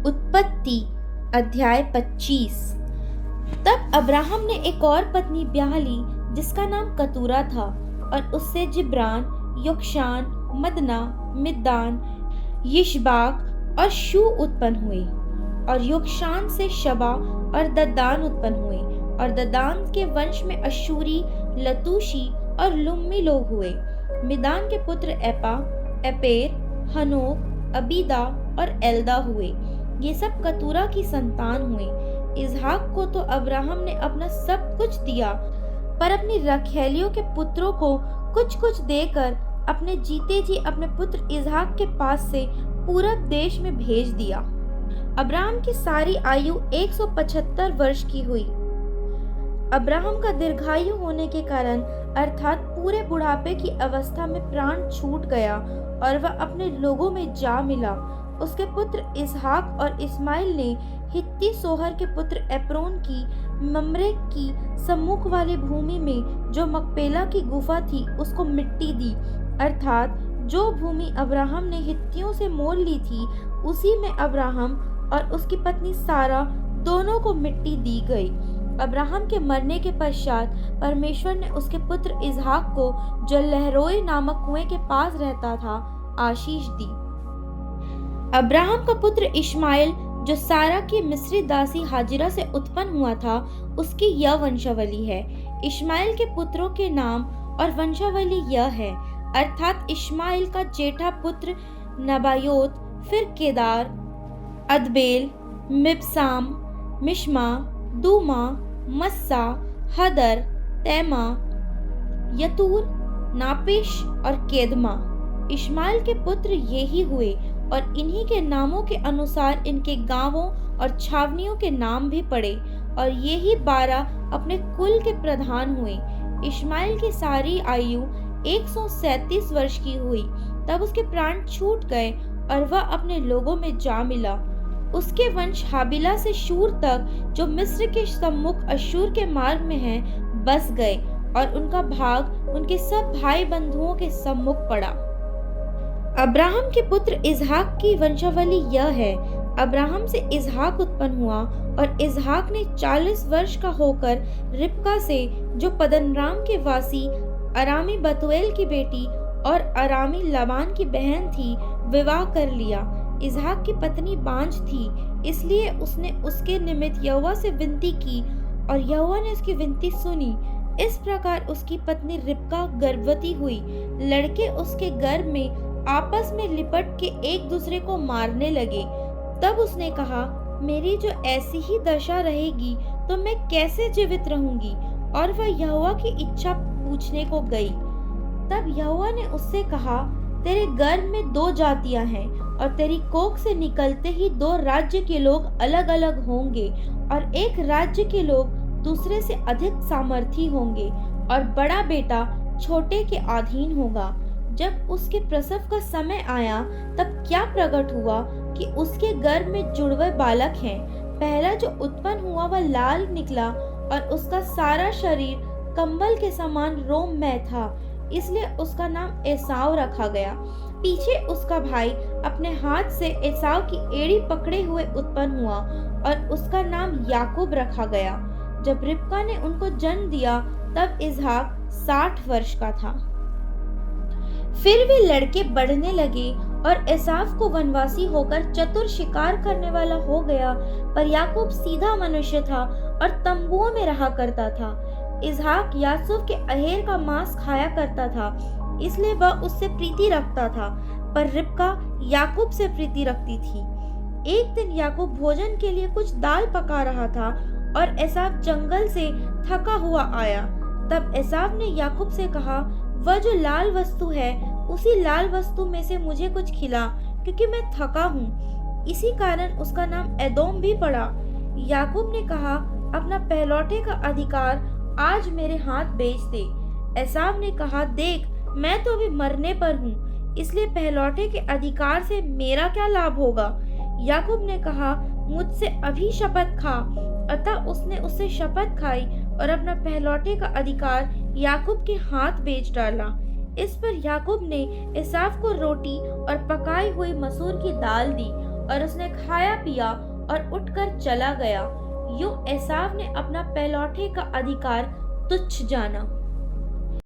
उत्पत्ति अध्याय 25। तब अब्राहम ने एक और पत्नी ब्याह ली जिसका नाम कतूरा था, और उससे जिब्रान, योक्षान, मदना, मिद्दान, यिशबाक और शू उत्पन्न हुए। और योक्षान से शबा और ददान उत्पन्न हुए। और ददान के वंश में अशूरी, लतूशी और लुम्मी लोग हुए। मिदान के पुत्र एपा, एपेर, हनोक, अबीदा और एल्दा हुए। ये सब कतूरा की संतान हुए। इजहाक को तो अब्राहम ने अपना सब कुछ दिया, पर अपनी रखैलियों के पुत्रों को कुछ कुछ देकर अपने जीते जी अपने पुत्र इजहाक के पास से पूरब देश में भेज दिया। अब्राहम की सारी आयु 175 वर्ष की हुई। अब्राहम का दीर्घायु होने के कारण अर्थात पूरे बुढ़ापे की अवस्था में प्राण छूट गया और वह अपने लोगों में जा मिला। उसके पुत्र इसहाक और इस्माइल ने हित्ती सोहर के पुत्र एप्रोन की मम्रे की सम्मुख वाली भूमि में जो मकपेला की गुफा थी उसको मिट्टी दी, अर्थात जो भूमि अब्राहम ने हित्तियों से मोल ली थी उसी में अब्राहम और उसकी पत्नी सारा दोनों को मिट्टी दी गई। अब्राहम के मरने के पश्चात परमेश्वर ने उसके पुत्र इजहाक को, जो लहरोई नामक कुएं के पास रहता था, आशीष दी। अब्राहम का पुत्र इश्माइल, जो सारा की मिस्री दासी हाजिरा से उत्पन्न हुआ था, उसकी यह वंशावली है। इश्माइल के पुत्रों के नाम और वंशावली यह है, अर्थात इश्माइल का जेठा पुत्र नबायोत, फिर केदार, अदबेल, मिबसाम, मिश्मा, दूमा, मस्सा, हदर, तैमा, यतूर, नापिश और केदमा। इश्माइल के पुत्र ये ही हुए, और इन्हीं के नामों के अनुसार इनके गांवों और छावनियों के नाम भी पड़े, और ये ही 12 अपने कुल के प्रधान हुए। इश्माइल की सारी आयु 137 वर्ष की हुई, तब उसके प्राण छूट गए और वह अपने लोगों में जा मिला। उसके वंश हाबिला से शूर तक, जो मिस्र के सम्मुख अशूर के मार्ग में है, बस गए, और उनका भाग उनके सब भाई बंधुओं के सम्मुख पड़ा। अब्राहम के पुत्र इजहाक की वंशावली यह है। अब्राहम से इजहाक उत्पन्न हुआ, और इजहाक ने 40 वर्ष का होकर रिबका से, जो पदनराम के वासी अरामी बतूएल की बेटी और अरामी लबान की बहन थी, विवाह कर लिया। इजहाक की पत्नी बांझ थी, इसलिए उसने उसके निमित्त यहोवा से विनती की, और यहोवा ने उसकी विनती सुनी। इस प्रकार उसकी पत्नी रिबका गर्भवती हुई। लड़के उसके गर्भ में आपस में लिपट के एक दूसरे को मारने लगे। तब उसने कहा, मेरी जो ऐसी ही दशा रहेगी तो मैं कैसे जीवित रहूंगी? और वह यहोवा की इच्छा पूछने को गई। तब यहोवा ने उससे कहा, तेरे गर्भ में 2 जातियां हैं, और तेरी कोख से निकलते ही 2 राज्य के लोग अलग अलग होंगे, और एक राज्य के लोग दूसरे से अधिक सामर्थी होंगे, और बड़ा बेटा छोटे के अधीन होगा। जब उसके प्रसव का समय आया, तब क्या प्रकट हुआ कि उसके गर्भ में जुड़वे बालक हैं। पहला जो उत्पन्न हुआ वह लाल निकला, और उसका सारा शरीर कंबल के समान रोममय था, इसलिए उसका नाम एसाव रखा गया। पीछे उसका भाई अपने हाथ से एसाव की एड़ी पकड़े हुए उत्पन्न हुआ, और उसका नाम याकूब रखा गया। जब रिबका ने उनको जन्म दिया, तब इजहाक 60 वर्ष का था। फिर वे लड़के बढ़ने लगे, और एसाव को वनवासी होकर चतुर शिकार करने वाला हो गया, पर याकूब सीधा मनुष्य था और तंबुओं में रहा करता था। इजहाक यासूफ के अहेर का मांस खाया करता था, इसलिए वह उससे प्रीति रखता था, पर रिबका याकूब से प्रीति रखती थी। एक दिन याकूब भोजन के लिए कुछ दाल पका रहा था, और एसाव जंगल से थका हुआ आया। तब एसाव ने याकूब से कहा, वह जो लाल वस्तु है उसी लाल वस्तु में से मुझे कुछ खिला, क्योंकि मैं थका हूँ। इसी कारण उसका नाम एदोम भी पड़ा। याकूब ने कहा, अपना पहलौठे का अधिकार आज मेरे हाथ बेच दे। एसाव ने कहा, देख, मैं तो अभी मरने पर हूँ, इसलिए पहलौठे के अधिकार से मेरा क्या लाभ होगा? याकूब ने कहा, मुझसे अभी शपथ खा। अतः उसने उससे शपथ खाई और अपना पहलौठे का अधिकार याकूब के हाथ बेच डाला। इस पर याकूब ने एसाव को रोटी और पकाई हुई मसूर की दाल दी, और उसने खाया पिया और उठकर चला गया। यूं एसाव ने अपना पहलौठे का अधिकार तुच्छ जाना।